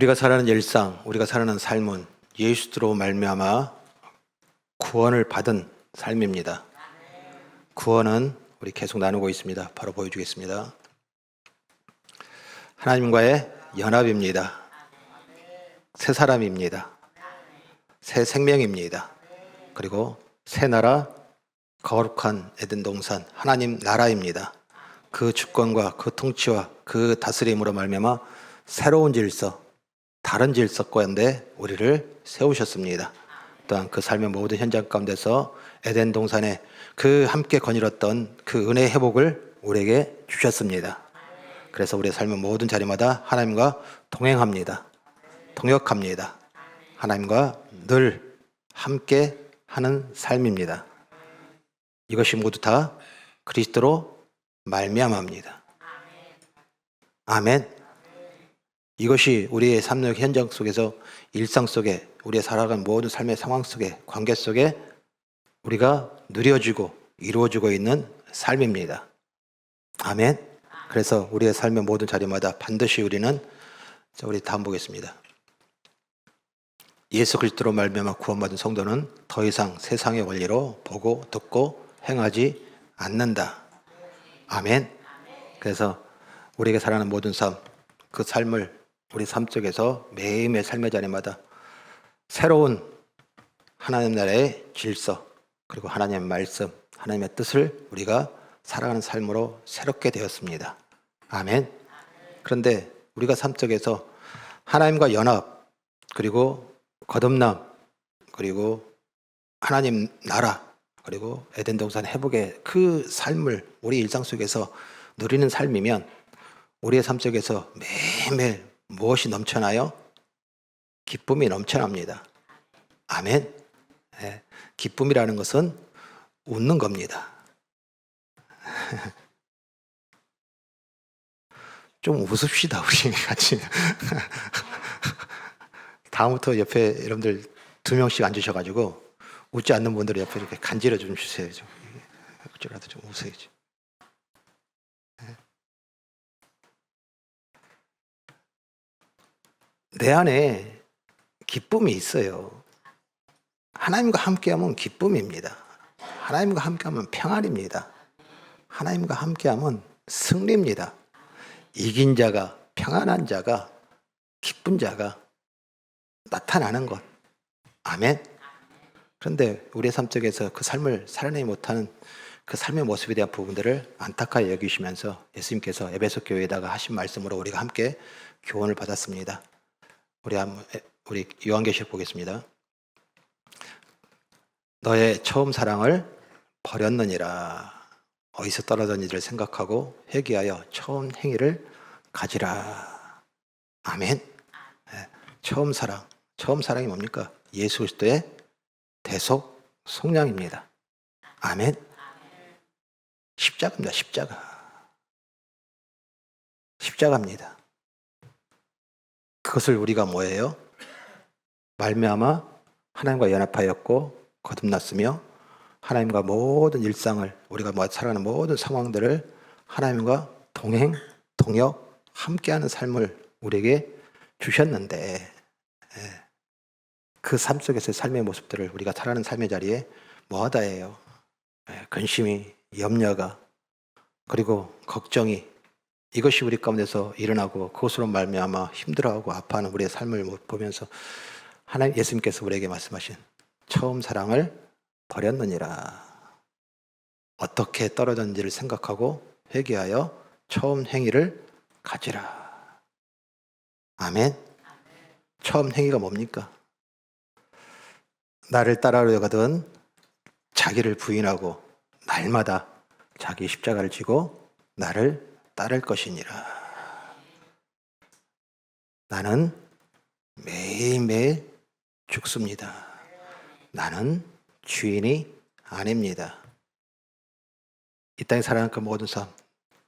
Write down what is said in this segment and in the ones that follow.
우리가 살아가는 일상, 우리가 살아가는 삶은 예수로 말미암아 구원을 받은 삶입니다. 구원은 우리 계속 나누고 있습니다. 바로 보여주겠습니다. 하나님과의 연합입니다. 새 사람입니다. 새 생명입니다. 그리고 새 나라, 거룩한 에덴 동산, 하나님 나라입니다. 그 주권과 그 통치와 그 다스림으로 말미암아 새로운 질서, 다른 질서 가운데 우리를 세우셨습니다. 또한 그 삶의 모든 현장 가운데서 에덴 동산에 그 함께 거닐었던 그 은혜의 회복을 우리에게 주셨습니다. 그래서 우리의 삶의 모든 자리마다 하나님과 동행합니다. 동역합니다. 하나님과 늘 함께 하는 삶입니다. 이것이 모두 다 그리스도로 말미암아입니다. 아멘. 이것이 우리의 삶의 현장 속에서 일상 속에 우리의 살아가는 모든 삶의 상황 속에 관계 속에 우리가 누려지고 이루어지고 있는 삶입니다. 아멘. 그래서 우리의 삶의 모든 자리마다 반드시 우리는 우리 다음 보겠습니다. 예수 그리스도로 말미암아 구원받은 성도는 더 이상 세상의 원리로 보고 듣고 행하지 않는다. 아멘. 그래서 우리에게 살아가는 모든 삶, 그 삶을 우리 삶 속에서 매일매일 삶의 자리마다 새로운 하나님 나라의 질서, 그리고 하나님의 말씀, 하나님의 뜻을 우리가 살아가는 삶으로 새롭게 되었습니다. 아멘. 그런데 우리가 삶 속에서 하나님과 연합, 그리고 거듭남, 그리고 하나님 나라, 그리고 에덴 동산 회복의 그 삶을 우리 일상 속에서 누리는 삶이면 우리의 삶 속에서 매일매일 무엇이 넘쳐나요? 기쁨이 넘쳐납니다. 아멘. 네. 기쁨이라는 것은 웃는 겁니다. 좀 웃읍시다, 우리 같이. 다음부터 옆에 여러분들 2명씩 앉으셔가지고 웃지 않는 분들 옆에 이렇게 간지러 좀 주세요. 좀. 어쩌라도 좀 웃어야지. 내 안에 기쁨이 있어요. 하나님과 함께하면 기쁨입니다. 하나님과 함께하면 평안입니다. 하나님과 함께하면 승리입니다. 이긴 자가, 평안한 자가, 기쁜 자가 나타나는 것. 아멘. 그런데 우리의 삶 속에서 그 삶을 살아내지 못하는 그 삶의 모습에 대한 부분들을 안타까이 여기시면서 예수님께서 에베소 교회에다가 하신 말씀으로 우리가 함께 교훈을 받았습니다. 우리 요한계시록 보겠습니다. 너의 처음 사랑을 버렸느니라. 어디서 떨어졌는지를 생각하고 회개하여 처음 행위를 가지라. 아멘. 처음 사랑이 뭡니까? 예수 그리스도의 대속 속량입니다. 아멘. 십자가입니다. 십자가입니다. 그것을 우리가 뭐예요? 말미암아 하나님과 연합하였고 거듭났으며 하나님과 모든 일상을 우리가 살아가는 모든 상황들을 하나님과 동행, 동역, 함께하는 삶을 우리에게 주셨는데 그 삶 속에서의 삶의 모습들을 우리가 살아가는 삶의 자리에 뭐하다예요? 근심이, 염려가, 그리고 걱정이 이것이 우리 가운데서 일어나고 그것으로 말미암아 힘들어하고 아파하는 우리의 삶을 보면서 하나님 예수님께서 우리에게 말씀하신 처음 사랑을 버렸느니라. 어떻게 떨어졌는지를 생각하고 회개하여 처음 행위를 가지라. 아멘. 처음 행위가 뭡니까? 나를 따라오려거든 자기를 부인하고 날마다 자기 십자가를 지고 나를 따를 것이니라. 나는 매일매일 죽습니다. 나는 주인이 아닙니다. 이 땅에 살아가는 그 모든 삶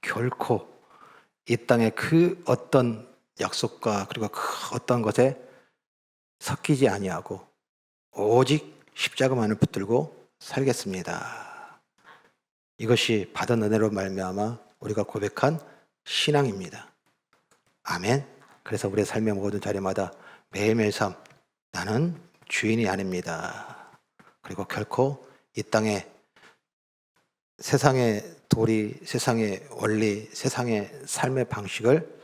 결코 이 땅의 그 어떤 약속과 그리고 그 어떤 것에 섞이지 아니하고 오직 십자가만을 붙들고 살겠습니다. 이것이 받은 은혜로 말미암아 우리가 고백한 신앙입니다. 아멘. 그래서 우리의 삶의 모든 자리마다 매일매일 삶, 나는 주인이 아닙니다. 그리고 결코 이 땅에 세상의 도리, 세상의 원리, 세상의 삶의 방식을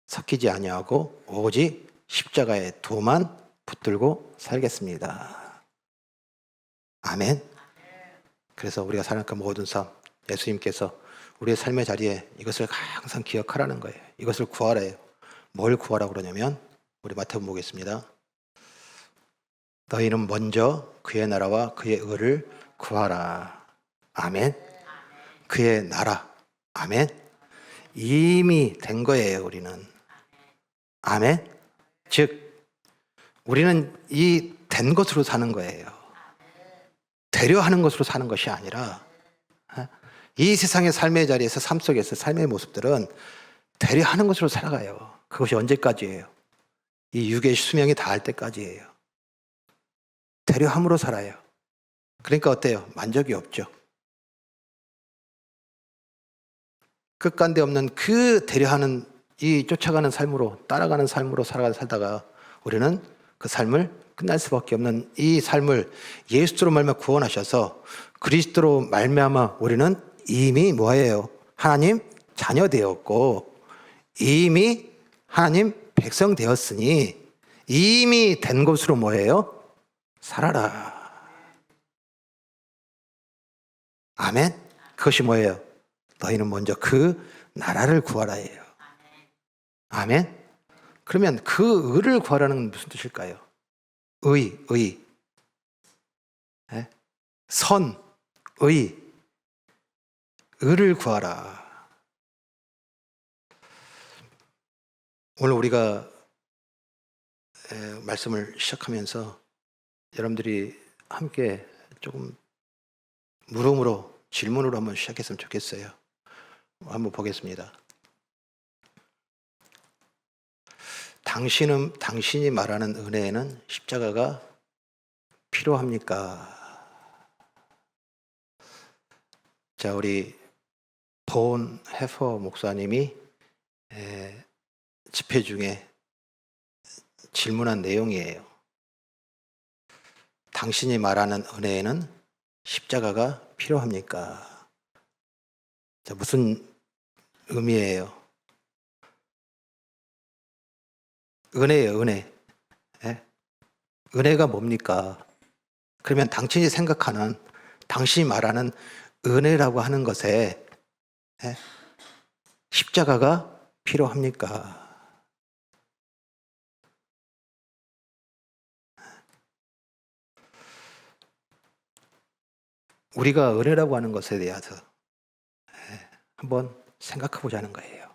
섞이지 아니하고 오직 십자가의 도만 붙들고 살겠습니다. 아멘. 그래서 우리가 사는 그 모든 삶, 예수님께서 우리의 삶의 자리에 이것을 항상 기억하라는 거예요. 이것을 구하래요. 뭘 구하라고 그러냐면 우리 마태복음 보겠습니다. 너희는 먼저 그의 나라와 그의 의를 구하라. 아멘. 그의 나라. 아멘. 이미 된 거예요, 우리는. 아멘. 즉 우리는 이 된 것으로 사는 거예요. 되려 하는 것으로 사는 것이 아니라, 이 세상의 삶의 자리에서, 삶 속에서 삶의 모습들은 되려 하는 것으로 살아가요. 그것이 언제까지예요? 이 육의 수명이 다할 때까지예요. 되려 함으로 살아요. 그러니까 어때요? 만족이 없죠. 끝간데 없는 그 되려 하는, 이 쫓아가는 삶으로, 따라가는 삶으로 살다가 우리는 그 삶을 끝날 수밖에 없는 이 삶을 예수로 말미암아 구원하셔서 그리스도로 말미암아 우리는 이미 뭐예요? 하나님 자녀 되었고 이미 하나님 백성 되었으니 이미 된 것으로 뭐예요? 살아라. 아멘. 그것이 뭐예요? 너희는 먼저 그 나라를 구하라예요. 아멘. 그러면 그 의를 구하라는 무슨 뜻일까요? 의. 네? 선, 의를 구하라. 오늘 우리가 말씀을 시작하면서 여러분들이 함께 조금 물음으로, 질문으로 한번 시작했으면 좋겠어요. 한번 보겠습니다. 당신이 말하는 은혜에는 십자가가 필요합니까? 자, 우리 본 해퍼 목사님이 집회 중에 질문한 내용이에요. 당신이 말하는 은혜에는 십자가가 필요합니까? 자, 무슨 의미예요? 은혜예요, 은혜. 예? 은혜가 뭡니까? 그러면 당신이 생각하는, 당신이 말하는 은혜라고 하는 것에 십자가가 필요합니까? 우리가 은혜라고 하는 것에 대해서 한번 생각해 보자는 거예요.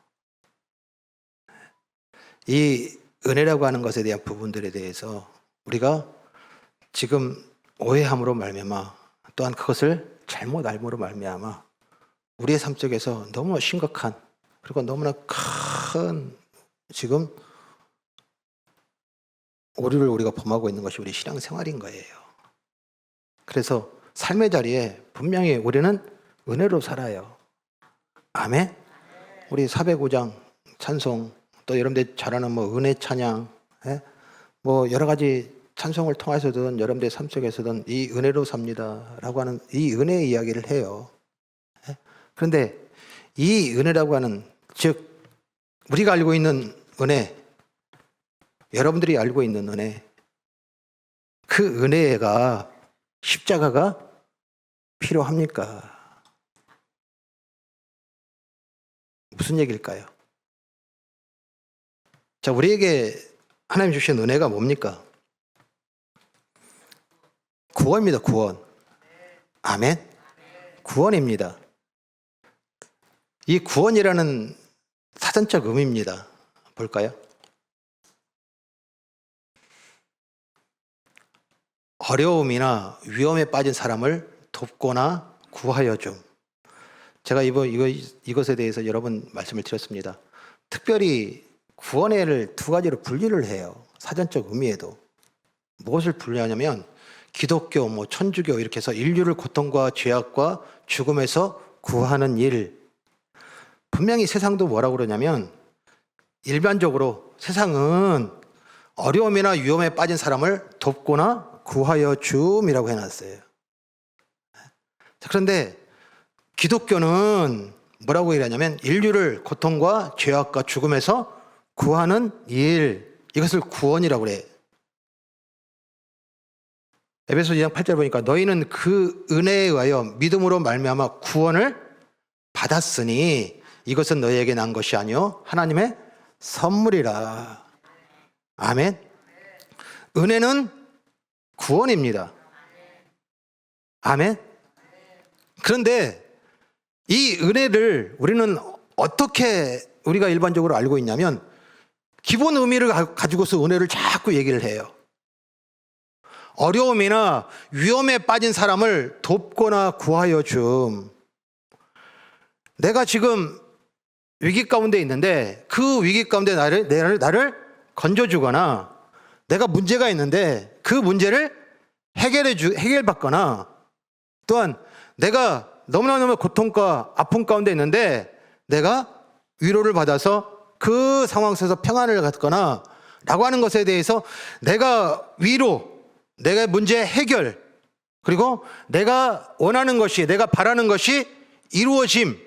이 은혜라고 하는 것에 대한 부분들에 대해서 우리가 지금 오해함으로 말미암아, 또한 그것을 잘못 알므로 말미암아 우리의 삶 속에서 너무 심각한, 그리고 너무나 큰 지금 오류를 우리가 범하고 있는 것이 우리 신앙생활인 거예요. 그래서 삶의 자리에 분명히 우리는 은혜로 살아요. 아멘. 우리 405장 찬송, 또 여러분들 잘 아는 은혜 찬양, 뭐 여러 가지 찬송을 통해서든 여러분들의 삶 속에서든 이 은혜로 삽니다라고 하는 이 은혜의 이야기를 해요. 그런데 이 은혜라고 하는, 즉 우리가 알고 있는 은혜, 여러분들이 알고 있는 은혜, 그 은혜가 십자가가 필요합니까? 무슨 얘기일까요? 자, 우리에게 하나님 주신 은혜가 뭡니까? 구원입니다, 구원. 아멘. 구원입니다. 이 구원이라는 사전적 의미입니다. 볼까요? 어려움이나 위험에 빠진 사람을 돕거나 구하여 줌. 제가 이것에 대해서 여러 번 말씀을 드렸습니다. 특별히 구원을 두 가지로 분리를 해요. 사전적 의미에도. 무엇을 분리하냐면 기독교, 천주교 이렇게 해서 인류를 고통과 죄악과 죽음에서 구하는 일. 분명히 세상도 뭐라고 그러냐면 일반적으로 세상은 어려움이나 위험에 빠진 사람을 돕거나 구하여 줌이라고 해놨어요. 자, 그런데 기독교는 뭐라고 얘기하냐면 인류를 고통과 죄악과 죽음에서 구하는 일, 이것을 구원이라고 그래. 에베소 2장 8절 보니까 너희는 그 은혜에 의하여 믿음으로 말미암아 구원을 받았으니 이것은 너희에게 난 것이 아니요 하나님의 선물이라. 아멘. 은혜는 구원입니다. 아멘. 그런데 이 은혜를 우리는 어떻게 우리가 일반적으로 알고 있냐면 기본 의미를 가지고서 은혜를 자꾸 얘기를 해요. 어려움이나 위험에 빠진 사람을 돕거나 구하여 줌. 내가 지금 위기 가운데 있는데 그 위기 가운데 나를 건져주거나 내가 문제가 있는데 그 문제를 해결받거나 또한 내가 너무나 고통과 아픔 가운데 있는데 내가 위로를 받아서 그 상황 속에서 평안을 갖거나 라고 하는 것에 대해서 내가 위로, 내가 문제 해결, 그리고 내가 원하는 것이, 내가 바라는 것이 이루어짐,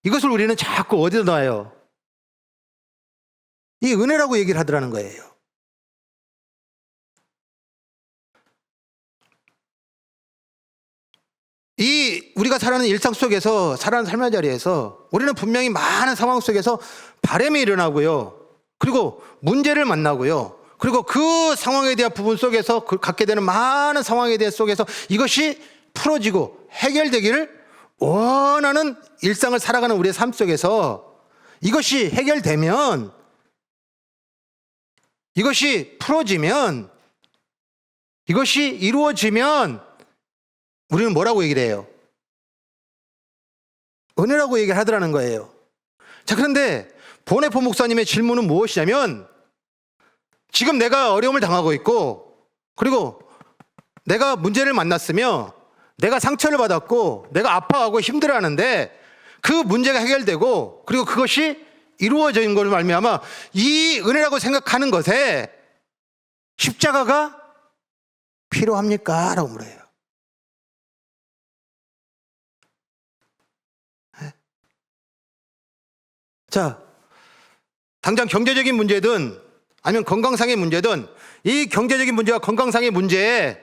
이것을 우리는 자꾸 어디다 놔요? 이 은혜라고 얘기를 하더라는 거예요. 이 우리가 살아가는 일상 속에서, 살아가는 삶의 자리에서 우리는 분명히 많은 상황 속에서 바람이 일어나고요. 그리고 문제를 만나고요. 그리고 그 상황에 대한 부분 속에서 갖게 되는 많은 상황에 대한 속에서 이것이 풀어지고 해결되기를 원하는 일상을 살아가는 우리의 삶 속에서 이것이 해결되면, 이것이 풀어지면, 이것이 이루어지면 우리는 뭐라고 얘기를 해요? 은혜라고 얘기를 하더라는 거예요. 자, 그런데 보네포 목사님의 질문은 무엇이냐면 지금 내가 어려움을 당하고 있고 그리고 내가 문제를 만났으며 내가 상처를 받았고 내가 아파하고 힘들어하는데 그 문제가 해결되고 그리고 그것이 이루어진 것을 말미암아 이 은혜라고 생각하는 것에 십자가가 필요합니까? 라고 물어요. 자, 당장 경제적인 문제든 아니면 건강상의 문제든 이 경제적인 문제와 건강상의 문제에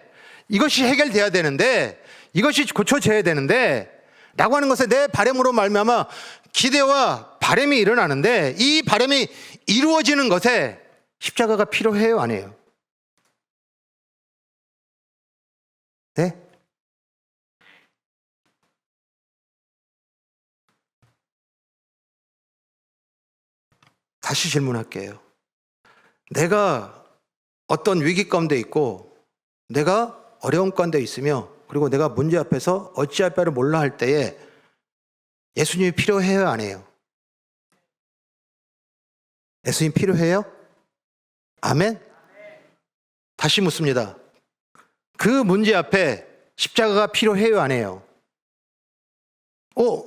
이것이 해결돼야 되는데 이것이 고쳐져야 되는데 라고 하는 것에 내 바람으로 말미암아 기대와 바람이 일어나는데 이 바람이 이루어지는 것에 십자가가 필요해요, 안 해요? 네? 다시 질문할게요. 내가 어떤 위기 가운데 있고 내가 어려움 가운데 있으며 그리고 내가 문제 앞에서 어찌할 바를 몰라 할 때에 예수님이 필요해요, 안 해요? 예수님 필요해요? 아멘? 다시 묻습니다. 그 문제 앞에 십자가가 필요해요, 안 해요?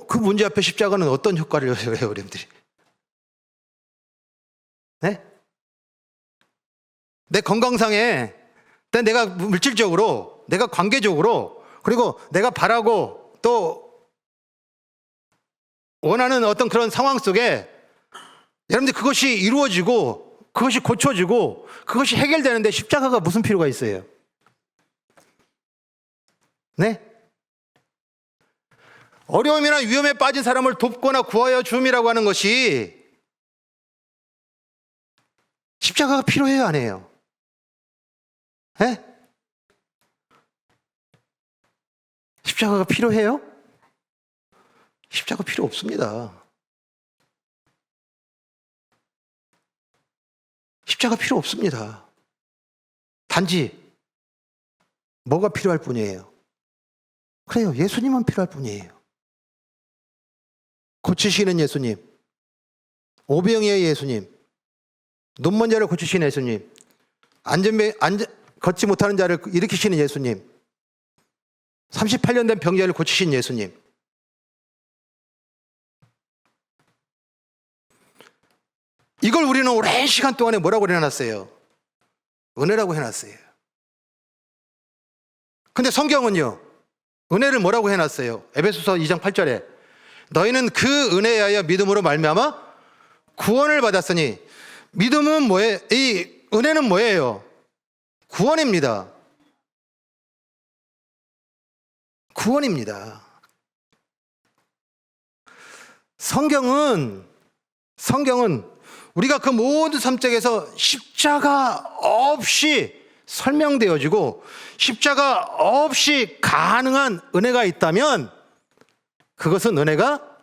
그 문제 앞에 십자가는 어떤 효과를 해요, 우리들이? 네? 내 건강상에 내가 물질적으로, 내가 관계적으로, 그리고 내가 바라고 또 원하는 어떤 그런 상황 속에 여러분들 그것이 이루어지고 그것이 고쳐지고 그것이 해결되는데 십자가가 무슨 필요가 있어요? 네? 어려움이나 위험에 빠진 사람을 돕거나 구하여 줌이라고 하는 것이 십자가가 필요해요, 안 해요? 네? 십자가가 필요해요? 십자가 필요 없습니다. 십자가 필요 없습니다. 단지 뭐가 필요할 뿐이에요? 그래요, 예수님은 필요할 뿐이에요. 고치시는 예수님, 오병이의 예수님, 눈먼 자를 고치시는 예수님, 걷지 못하는 자를 일으키시는 예수님, 38년 된 병자를 고치신 예수님. 이걸 우리는 오랜 시간 동안에 뭐라고 해놨어요? 은혜라고 해놨어요. 근데 성경은요, 은혜를 뭐라고 해놨어요? 에베소서 2장 8절에 너희는 그 은혜에 하여 믿음으로 말미암아 구원을 받았으니, 믿음은 뭐예요? 이 은혜는 뭐예요? 구원입니다. 구원입니다. 성경은 우리가 그 모든 삶속에서 십자가 없이 설명되어지고 십자가 없이 가능한 은혜가 있다면 그것은 은혜가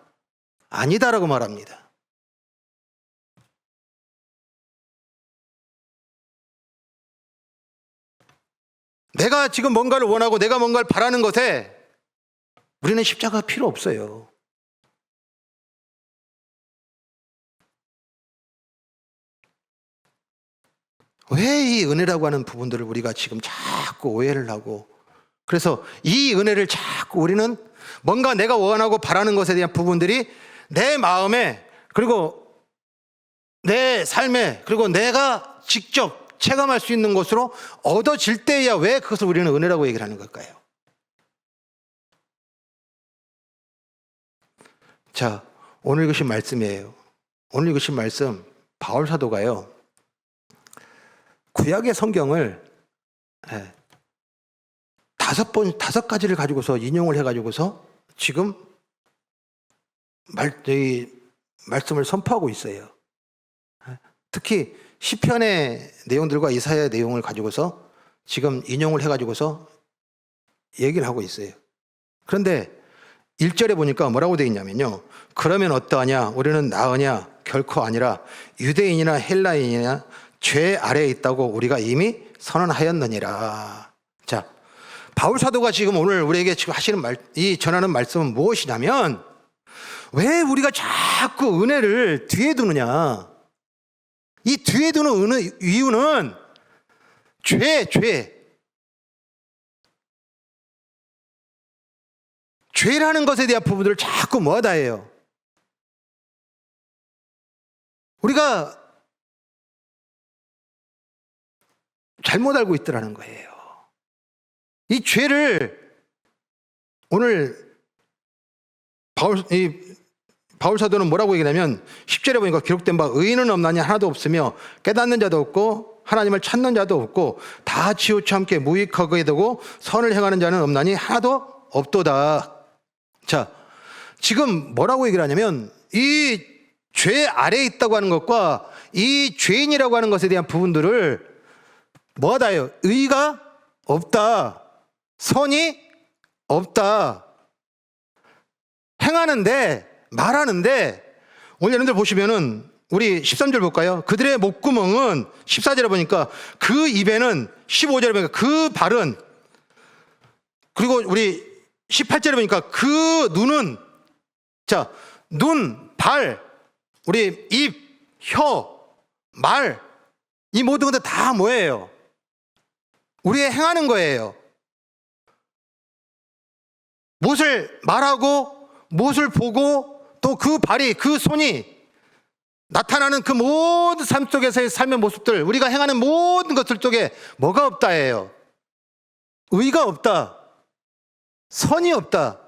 아니다라고 말합니다. 내가 지금 뭔가를 원하고 내가 뭔가를 바라는 것에 우리는 십자가 필요 없어요. 왜 이 은혜라고 하는 부분들을 우리가 지금 자꾸 오해를 하고, 그래서 이 은혜를 자꾸 우리는 뭔가 내가 원하고 바라는 것에 대한 부분들이 내 마음에, 그리고 내 삶에, 그리고 내가 직접 체감할 수 있는 것으로 얻어질 때야 왜 그것을 우리는 은혜라고 얘기를 하는 걸까요? 자, 오늘 읽으신 말씀이에요. 오늘 읽으신 말씀, 바울 사도가요, 구약의 성경을 다섯 가지를 가지고서 인용을 해가지고서 지금 말씀을 선포하고 있어요. 특히 시편의 내용들과 이사야의 내용을 가지고서 지금 인용을 해가지고서 얘기를 하고 있어요. 그런데 1절에 보니까 뭐라고 되어 있냐면요, 그러면 어떠하냐? 우리는 나으냐? 결코 아니라 유대인이나 헬라인이나 죄 아래에 있다고 우리가 이미 선언하였느니라. 자, 바울 사도가 지금 오늘 우리에게 지금 하시는 전하는 말씀은 무엇이냐면, 왜 우리가 자꾸 은혜를 뒤에 두느냐? 이 뒤에 두는 이유는 죄라는 것에 대한 부분들을 자꾸 뭐하다 해요? 우리가 잘못 알고 있더라는 거예요. 이 죄를 오늘 바울 사도는 뭐라고 얘기하냐면 10절에 보니까 기록된 바 의인은 없나니 하나도 없으며 깨닫는 자도 없고 하나님을 찾는 자도 없고 다 치우쳐 함께 무익하게 되고 선을 행하는 자는 없나니 하나도 없도다. 자, 지금 뭐라고 얘기를 하냐면 이 죄 아래에 있다고 하는 것과 이 죄인이라고 하는 것에 대한 부분들을 뭐하다 해요? 의가 없다, 선이 없다, 행하는데, 말하는데, 오늘 여러분들 보시면은 우리 13절 볼까요? 그들의 목구멍은, 14절에 보니까 그 입에는, 15절에 보니까 그 발은, 그리고 우리 18절에 보니까 그 눈은, 자, 눈, 발, 우리 입, 혀, 말, 이 모든 것들 다 뭐예요? 우리의 행하는 거예요. 무엇을 말하고, 무엇을 보고, 또 그 발이, 그 손이 나타나는 그 모든 삶 속에서의 삶의 모습들, 우리가 행하는 모든 것들 쪽에 뭐가 없다예요? 의가 없다, 선이 없다.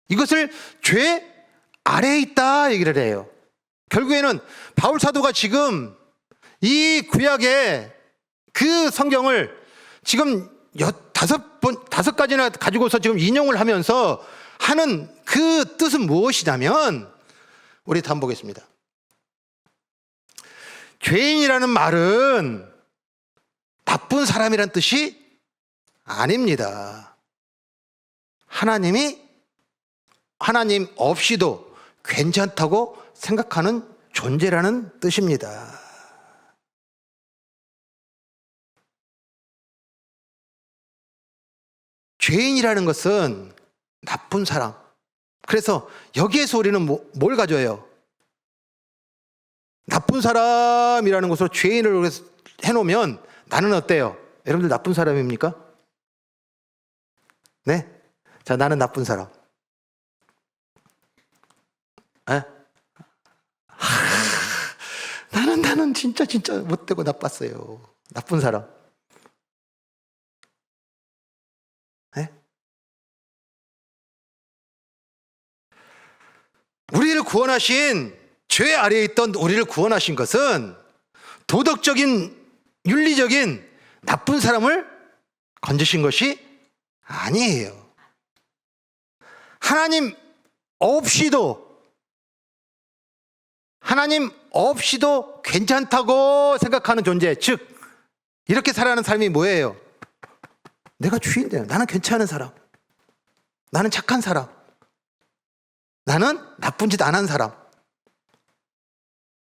이것을 죄 아래에 있다 얘기를 해요. 결국에는 바울 사도가 지금 이 구약의 그 성경을 지금 다섯 가지나 가지고서 지금 인용을 하면서 하는 그 뜻은 무엇이냐면, 우리 다음 보겠습니다. 죄인이라는 말은 나쁜 사람이란 뜻이 아닙니다. 하나님 없이도 괜찮다고 생각하는 존재라는 뜻입니다. 죄인이라는 것은 나쁜 사람. 그래서 여기에서 우리는 뭘 가져요? 나쁜 사람이라는 것으로 죄인을 해놓으면 나는 어때요? 여러분들 나쁜 사람입니까? 네? 자, 나는 나쁜 사람. 에? 나는 진짜 못되고 나빴어요. 나쁜 사람. 네? 우리를 구원하신, 죄 아래에 있던 우리를 구원하신 것은 도덕적인, 윤리적인 나쁜 사람을 건지신 것이 아니에요. 하나님 없이도 괜찮다고 생각하는 존재, 즉 이렇게 살아가는 삶이 뭐예요? 내가 주인이에요. 나는 괜찮은 사람, 나는 착한 사람, 나는 나쁜 짓 안 한 사람.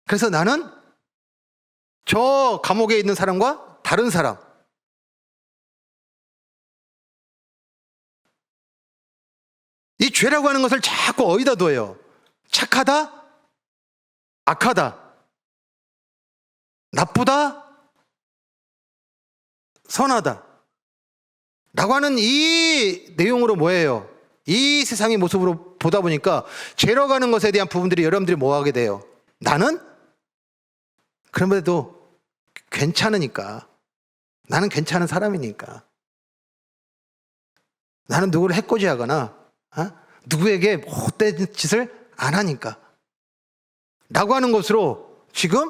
그래서 나는 저 감옥에 있는 사람과 다른 사람. 이 죄라고 하는 것을 자꾸 어디다 둬요? 착하다? 악하다? 나쁘다? 선하다? 라고 하는 이 내용으로 뭐예요? 이 세상의 모습으로 보다 보니까 죄라고 하는 것에 대한 부분들이 여러분들이 뭐 하게 돼요? 나는 그럼에도 괜찮으니까, 나는 괜찮은 사람이니까, 나는 누구를 해코지하거나 누구에게 못된 짓을 안 하니까 라고 하는 것으로 지금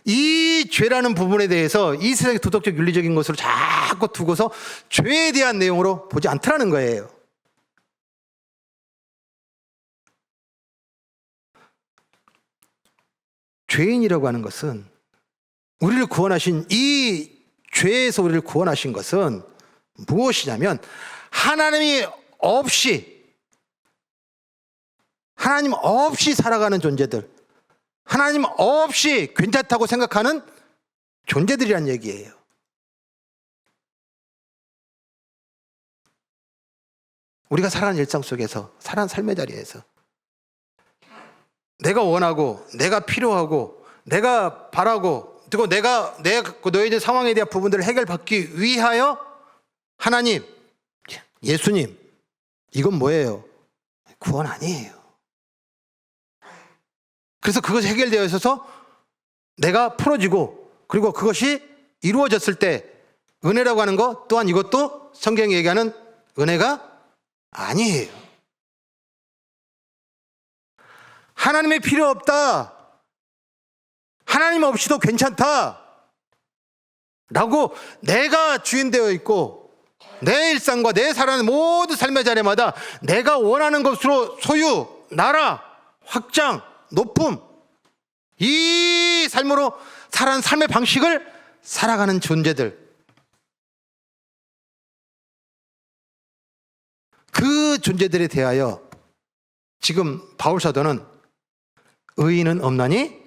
이 죄라는 부분에 대해서 이 세상의 도덕적 윤리적인 것으로 자꾸 두고서 죄에 대한 내용으로 보지 않더라는 거예요. 죄인이라고 하는 것은, 우리를 구원하신, 이 죄에서 우리를 구원하신 것은 무엇이냐면 하나님 없이 살아가는 존재들, 하나님 없이 괜찮다고 생각하는 존재들이란 얘기예요. 우리가 살아가는 일상 속에서, 살아가는 삶의 자리에서 내가 원하고, 내가 필요하고, 내가 바라고, 그리고 내가 너희들 상황에 대한 부분들을 해결받기 위하여 하나님, 예수님, 이건 뭐예요? 구원 아니에요. 그래서 그것이 해결되어 있어서 내가 풀어지고, 그리고 그것이 이루어졌을 때 은혜라고 하는 것 또한, 이것도 성경이 얘기하는 은혜가 아니에요. 하나님의 필요 없다, 하나님 없이도 괜찮다 라고 내가 주인 되어 있고, 내 일상과 내 살아가는 모든 삶의 자리마다 내가 원하는 것으로 소유, 나라, 확장, 높음, 이 삶으로 살아가는 삶의 방식을 살아가는 존재들, 그 존재들에 대하여 지금 바울 사도는 의인은 없나니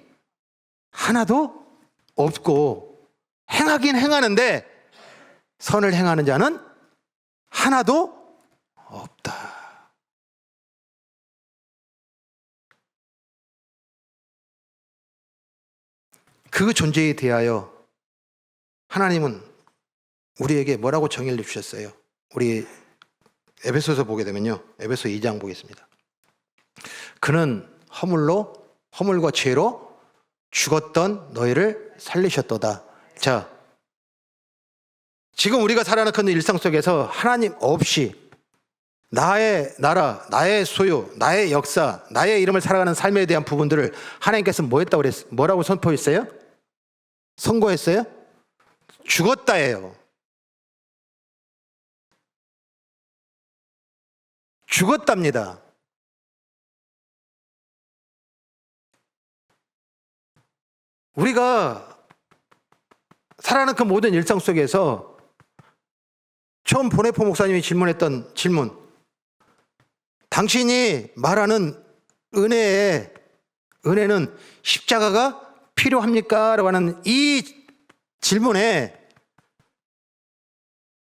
하나도 없고, 행하긴 행하는데 선을 행하는 자는 하나도 없다. 그 존재에 대하여 하나님은 우리에게 뭐라고 정의를 주셨어요? 우리 에베소서 보게 되면요, 에베소 2장 보겠습니다. 그는 허물과 죄로 죽었던 너희를 살리셨도다. 자, 지금 우리가 살아가는 일상 속에서 하나님 없이 나의 나라, 나의 소유, 나의 역사, 나의 이름을 살아가는 삶에 대한 부분들을 하나님께서 뭐라고 선포했어요? 선고했어요? 죽었다예요. 죽었답니다. 우리가 살아가는 그 모든 일상 속에서 처음 보네포 목사님이 질문했던 질문, 당신이 말하는 은혜는 십자가가 필요합니까? 라고 하는 이 질문에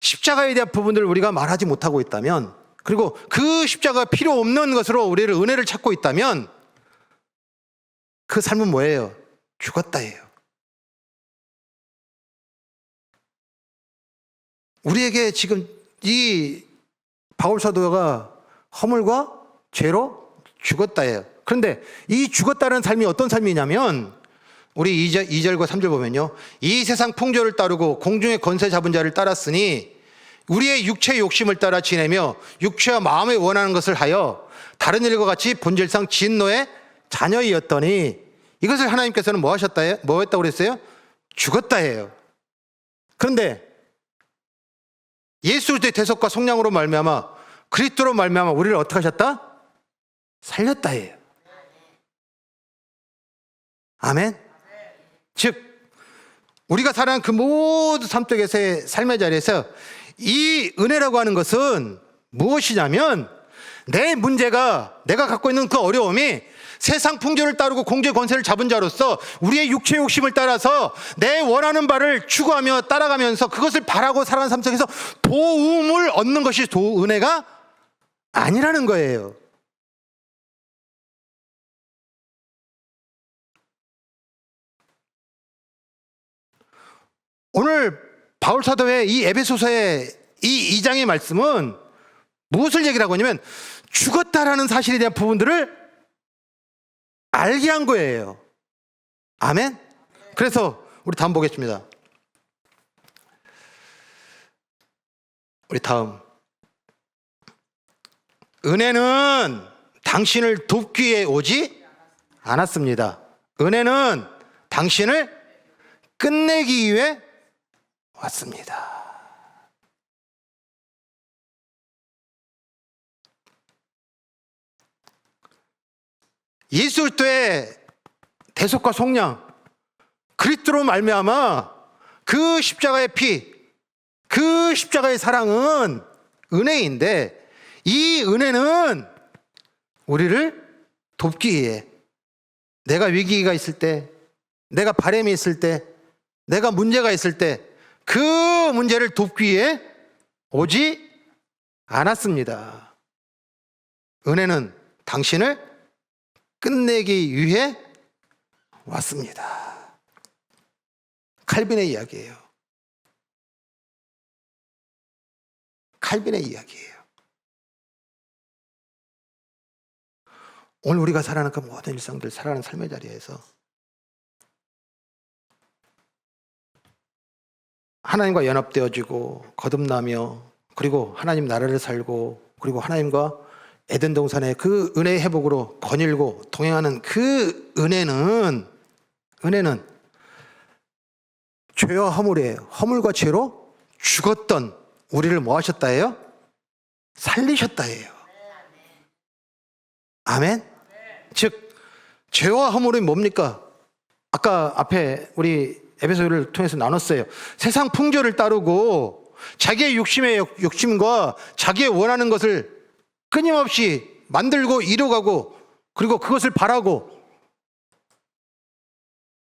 십자가에 대한 부분들을 우리가 말하지 못하고 있다면, 그리고 그 십자가가 필요 없는 것으로 우리를 은혜를 찾고 있다면, 그 삶은 뭐예요? 죽었다예요. 우리에게 지금 이 바울 사도가 허물과 죄로 죽었다예요. 그런데 이 죽었다는 삶이 어떤 삶이냐면, 우리 2절과 3절 보면요. 이 세상 풍조를 따르고 공중의 권세 잡은 자를 따랐으니 우리의 육체의 욕심을 따라 지내며 육체와 마음에 원하는 것을 하여 다른 일과 같이 본질상 진노의 자녀이었더니 이것을 하나님께서는 뭐 했다고 그랬어요? 죽었다 해요. 그런데 예수 그리스도의 대속과 속량으로 말미암아 그리스도로 말미암아 우리를 어떻게 하셨다? 살렸다 해요. 아멘. 즉 우리가 살아가는 그 모든 삶 속에서의 삶의 자리에서 이 은혜라고 하는 것은 무엇이냐면 내 문제가 내가 갖고 있는 그 어려움이 세상 풍조를 따르고 공주의 권세를 잡은 자로서 우리의 육체의 욕심을 따라서 내 원하는 바를 추구하며 따라가면서 그것을 바라고 살아가는 삶 속에서 도움을 얻는 것이 은혜가 아니라는 거예요. 오늘 바울 사도의 이 에베소서의 이 2장의 말씀은 무엇을 얘기를 하고 있냐면 죽었다라는 사실에 대한 부분들을 알게 한 거예요. 아멘? 그래서 우리 다음 보겠습니다. 우리 다음. 은혜는 당신을 돕기 위해 오지 않았습니다. 은혜는 당신을 끝내기 위해 왔습니다. 예수 그리스도의 대속과 속량, 그리스도로 말미암아 그 십자가의 피, 그 십자가의 사랑은 은혜인데 이 은혜는 우리를 돕기 위해 내가 위기가 있을 때, 내가 바람이 있을 때, 내가 문제가 있을 때 그 문제를 돕기 위해 오지 않았습니다. 은혜는 당신을 끝내기 위해 왔습니다. 칼빈의 이야기예요. 칼빈의 이야기예요. 오늘 우리가 살아가는 그 모든 일상들, 살아가는 삶의 자리에서 하나님과 연합되어지고 거듭나며 그리고 하나님 나라를 살고 그리고 하나님과 에덴 동산의 그 은혜의 회복으로 거닐고 동행하는 그 은혜는 죄와 허물이에요. 허물과 죄로 죽었던 우리를 뭐 하셨다 해요? 살리셨다 해요. 아멘? 즉 죄와 허물이 뭡니까? 아까 앞에 우리 에베소를 통해서 나눴어요. 세상 풍조를 따르고 자기의 욕심과 자기의 원하는 것을 끊임없이 만들고 이뤄가고 그리고 그것을 바라고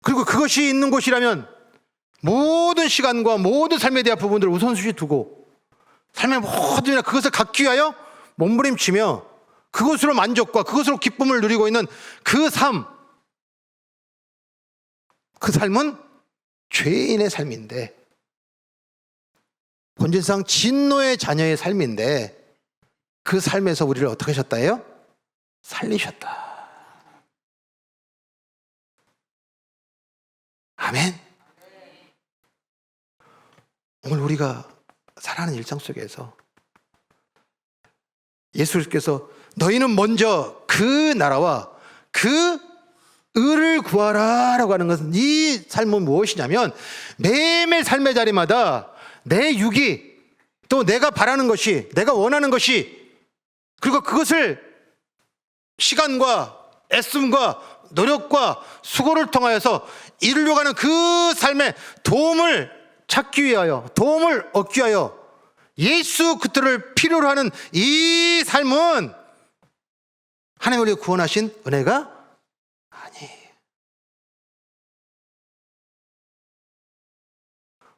그리고 그것이 있는 곳이라면 모든 시간과 모든 삶에 대한 부분들을 우선순위 두고 삶의 모든 일 그것을 갖기 위하여 몸부림치며 그것으로 만족과 그것으로 기쁨을 누리고 있는 그 삶은 죄인의 삶인데 본질상 진노의 자녀의 삶인데 그 삶에서 우리를 어떻게 하셨다 해요? 살리셨다. 아멘. 오늘 우리가 살아가는 일상 속에서 예수님께서 너희는 먼저 그 나라와 그 의를 구하라 라고 하는 것은 이 삶은 무엇이냐면 매일매일 삶의 자리마다 내 육이 또 내가 바라는 것이 내가 원하는 것이 그리고 그것을 시간과 애씀과 노력과 수고를 통하여서 이루려고 하는 그 삶의 도움을 찾기 위하여 도움을 얻기 위하여 예수 그리스도를 필요로 하는 이 삶은 하나님 우리를 구원하신 은혜가 아니에요.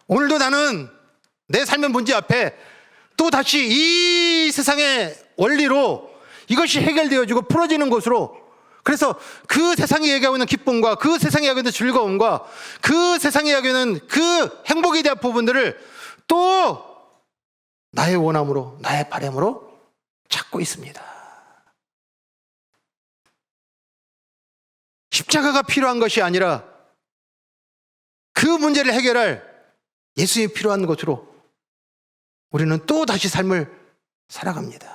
오늘도 나는 내 삶의 문제 앞에 또 다시 이 세상의 원리로 이것이 해결되어지고 풀어지는 것으로 그래서 그 세상이 얘기하고 있는 기쁨과 그 세상이 얘기하고 있는 즐거움과 그 세상이 얘기하고 있는 그 행복에 대한 부분들을 또 나의 원함으로 나의 바람으로 찾고 있습니다. 십자가가 필요한 것이 아니라 그 문제를 해결할 예수님이 필요한 곳으로 우리는 또 다시 삶을 살아갑니다.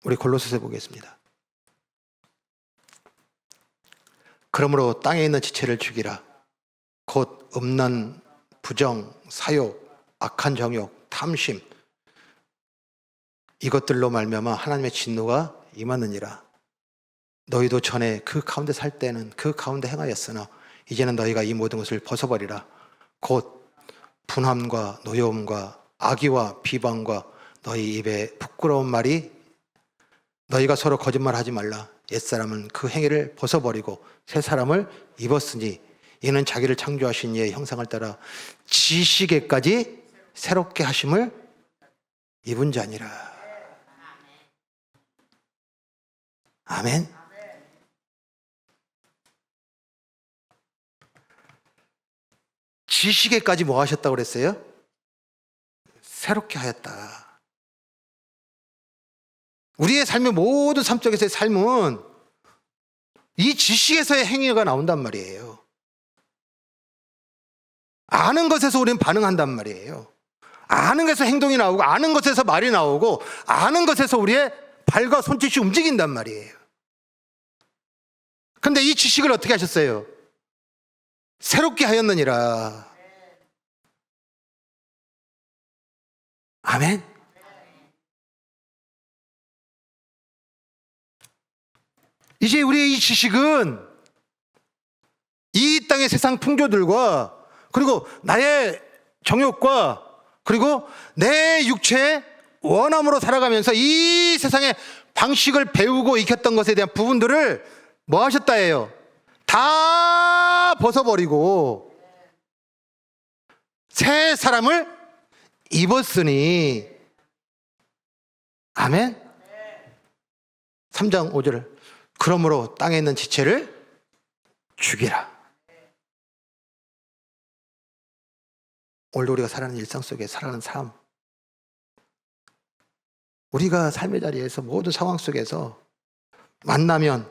우리 골로새서 보겠습니다. 그러므로 땅에 있는 지체를 죽이라. 곧 음란, 부정, 사욕, 악한 정욕, 탐심, 이것들로 말미암아 하나님의 진노가 임하느니라. 너희도 전에 그 가운데 살 때는 그 가운데 행하였으나 이제는 너희가 이 모든 것을 벗어버리라. 곧 분함과 노여움과 악의와 비방과 너희 입에 부끄러운 말이, 너희가 서로 거짓말하지 말라. 옛사람은 그 행위를 벗어버리고 새 사람을 입었으니 이는 자기를 창조하신 이의 형상을 따라 지식에까지 새롭게 하심을 입은 자니라. 아멘. 지식에까지 뭐 하셨다고 그랬어요? 새롭게 하였다. 우리의 삶의 모든 삶 속에서의 삶은 이 지식에서의 행위가 나온단 말이에요. 아는 것에서 우리는 반응한단 말이에요. 아는 것에서 행동이 나오고, 아는 것에서 말이 나오고, 아는 것에서 우리의 발과 손짓이 움직인단 말이에요. 그런데 이 지식을 어떻게 하셨어요? 새롭게 하였느니라. 아멘. 이제 우리의 이 지식은 이 땅의 세상 풍조들과, 그리고 나의 정욕과, 그리고 내 육체의 원함으로 살아가면서 이 세상의 방식을 배우고 익혔던 것에 대한 부분들을 뭐 하셨다 해요? 다 벗어버리고 새 사람을 입었으니. 아멘. 3장 5절. 그러므로 땅에 있는 지체를 죽이라. 오늘 우리가 살아가는 일상 속에 살아가는 삶, 우리가 삶의 자리에서 모든 상황 속에서 만나면,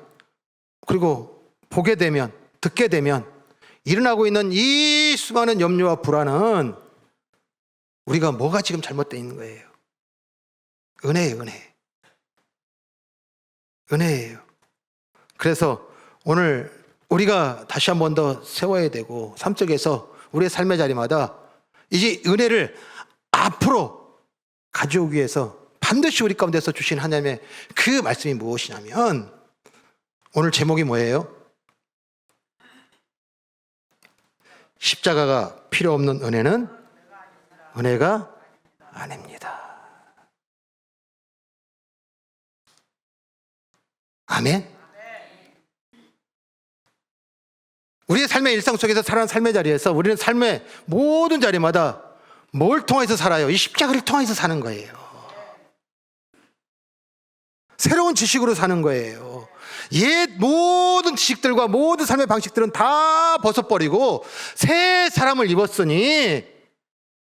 그리고 보게 되면, 듣게 되면 일어나고 있는 이 수많은 염려와 불안은 우리가 뭐가 지금 잘못되어 있는 거예요? 은혜예요, 은혜. 은혜예요. 그래서 오늘 우리가 다시 한 번 더 세워야 되고, 삶 속에서 우리의 삶의 자리마다 이제 은혜를 앞으로 가져오기 위해서 반드시 우리 가운데서 주신 하나님의 그 말씀이 무엇이냐면, 오늘 제목이 뭐예요? 십자가가 필요 없는 은혜는 은혜가 아닙니다. 아멘. 우리의 삶의 일상 속에서 살아가는 삶의 자리에서 우리는 삶의 모든 자리마다 뭘 통해서 살아요? 이 십자가를 통해서 사는 거예요. 새로운 지식으로 사는 거예요. 옛 모든 지식들과 모든 삶의 방식들은 다 벗어버리고 새 사람을 입었으니,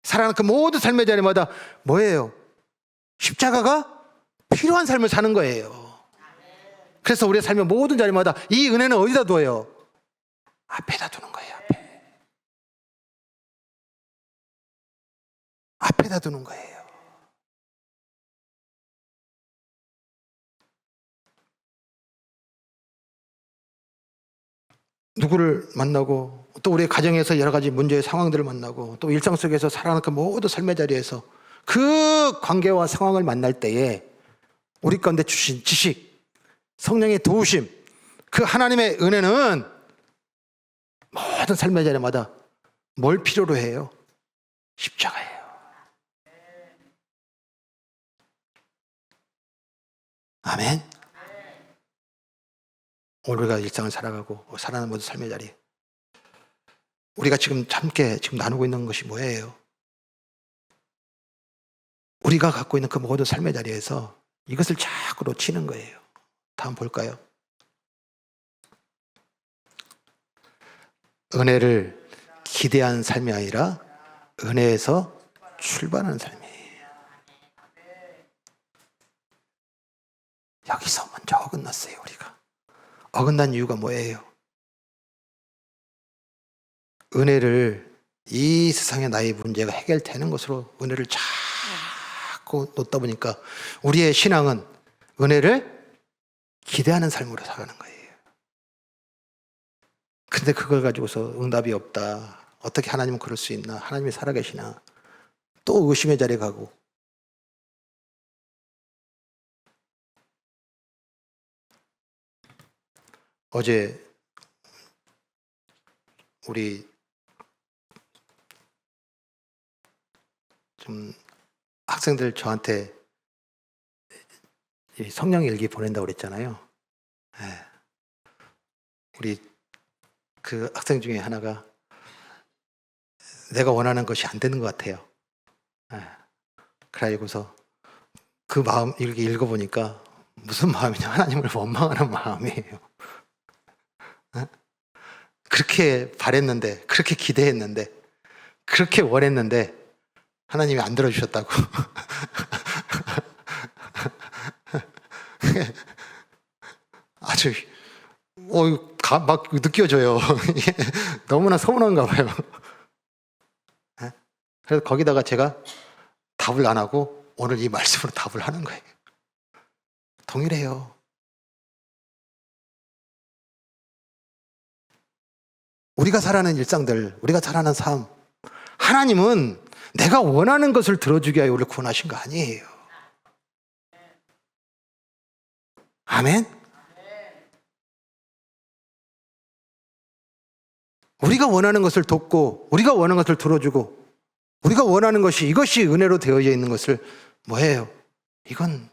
살아가는 그 모든 삶의 자리마다 뭐예요? 십자가가 필요한 삶을 사는 거예요. 그래서 우리의 삶의 모든 자리마다 이 은혜는 어디다 둬요? 앞에다 두는 거예요. 앞에다 두는 거예요. 누구를 만나고, 또 우리의 가정에서 여러 가지 문제의 상황들을 만나고, 또 일상 속에서 살아가는 그 모든 삶의 자리에서 그 관계와 상황을 만날 때에 우리 가운데 주신 지식, 성령의 도우심, 그 하나님의 은혜는 모든 삶의 자리마다 뭘 필요로 해요? 십자가예요. 아멘. 오늘 우리가 일상을 살아가고 살아가는 모든 삶의 자리, 우리가 지금 함께 지금 나누고 있는 것이 뭐예요? 우리가 갖고 있는 그 모든 삶의 자리에서 이것을 자꾸 놓치는 거예요. 다음 볼까요? 은혜를 기대한 삶이 아니라 은혜에서 출발하는 삶이에요. 여기서 먼저 진짜 어긋났어요. 우리가 어긋난 이유가 뭐예요? 은혜를, 이 세상의 나의 문제가 해결되는 것으로 은혜를 자꾸 놓다 보니까 우리의 신앙은 은혜를 기대하는 삶으로 살아가는 거예요. 근데 그걸 가지고서 응답이 없다, 어떻게 하나님은 그럴 수 있나, 하나님이 살아계시나, 또 의심의 자리에 가고. 어제 우리 좀 학생들 저한테 이 성령 일기 보낸다고 그랬잖아요. 네. 우리 그 학생 중에 하나가 내가 원하는 것이 안 되는 것 같아요. 네. 그래가지고서 그 마음 일기 읽어보니까 무슨 마음이냐, 하나님을 원망하는 마음이에요. 네? 그렇게 바랬는데, 그렇게 기대했는데, 그렇게 원했는데 하나님이 안 들어주셨다고. 아주 막 느껴져요. 너무나 서운한가 봐요. 그래서 거기다가 제가 답을 안 하고 오늘 이 말씀으로 답을 하는 거예요. 동일해요. 우리가 살아가는 일상들, 우리가 살아가는 삶, 하나님은 내가 원하는 것을 들어주기 위하여 우리를 구원하신 거 아니에요. 아멘? 우리가 원하는 것을 돕고, 우리가 원하는 것을 들어주고, 우리가 원하는 것이, 이것이 은혜로 되어져 있는 것을 뭐예요? 이건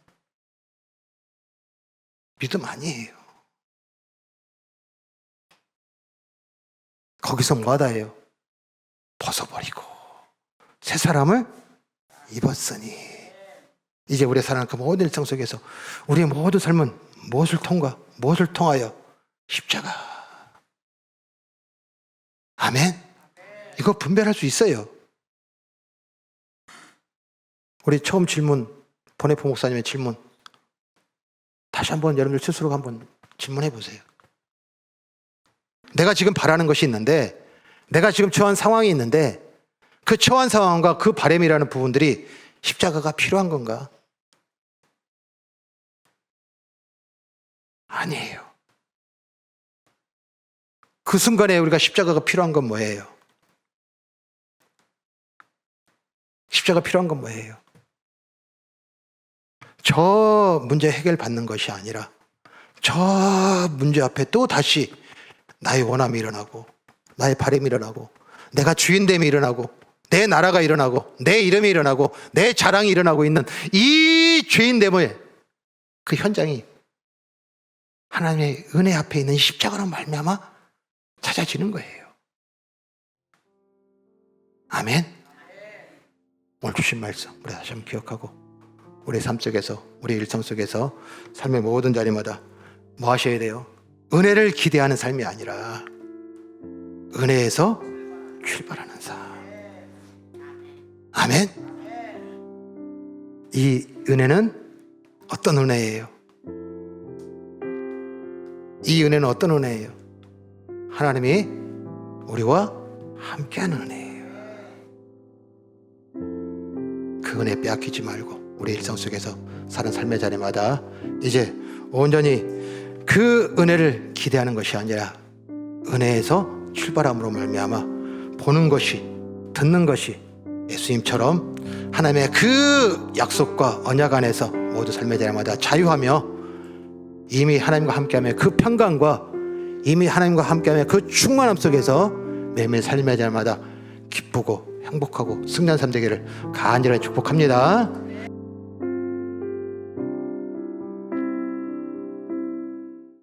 믿음 아니에요. 거기서 뭐하다 해요? 벗어버리고 새 사람을 입었으니. 이제 우리의 살아가는 그 모든 일상 속에서 우리의 모든 삶은 무엇을 통하여? 십자가. 아멘? 이거 분별할 수 있어요. 우리 처음 질문, 보네포 목사님의 질문, 다시 한번 여러분들 스스로 한번 질문해 보세요. 내가 지금 바라는 것이 있는데, 내가 지금 처한 상황이 있는데, 그 처한 상황과 그 바람이라는 부분들이 십자가가 필요한 건가? 아니에요. 그 순간에 우리가 십자가가 필요한 건 뭐예요? 십자가 필요한 건 뭐예요? 저 문제 해결받는 것이 아니라 저 문제 앞에 또 다시 나의 원함이 일어나고, 나의 바람이 일어나고, 내가 주인됨이 일어나고, 내 나라가 일어나고, 내 이름이 일어나고, 내 자랑이 일어나고 있는 이 주인됨의 그 현장이 하나님의 은혜 앞에 있는 십자가로 말미암아 찾아지는 거예요. 아멘. 오늘 주신 말씀 우리 다시 한번 기억하고, 우리 삶 속에서, 우리 일상 속에서, 삶의 모든 자리마다 뭐 하셔야 돼요? 은혜를 기대하는 삶이 아니라 은혜에서 출발하는 삶. 아멘. 이 은혜는 어떤 은혜예요? 이 은혜는 어떤 은혜예요? 하나님이 우리와 함께하는 은혜예요. 그 은혜 빼앗기지 말고 우리 일상 속에서 사는 삶의 자리마다 이제 온전히 그 은혜를 기대하는 것이 아니라 은혜에서 출발함으로 말미암아 보는 것이, 듣는 것이 예수님처럼 하나님의 그 약속과 언약 안에서 모두 삶의 자리마다 자유하며 이미 하나님과 함께하며 그 평강과 이미 하나님과 함께하며 그 충만함 속에서 매일매일 삶의 자리마다 기쁘고 행복하고 승리한 삶 되기를 간절히 축복합니다.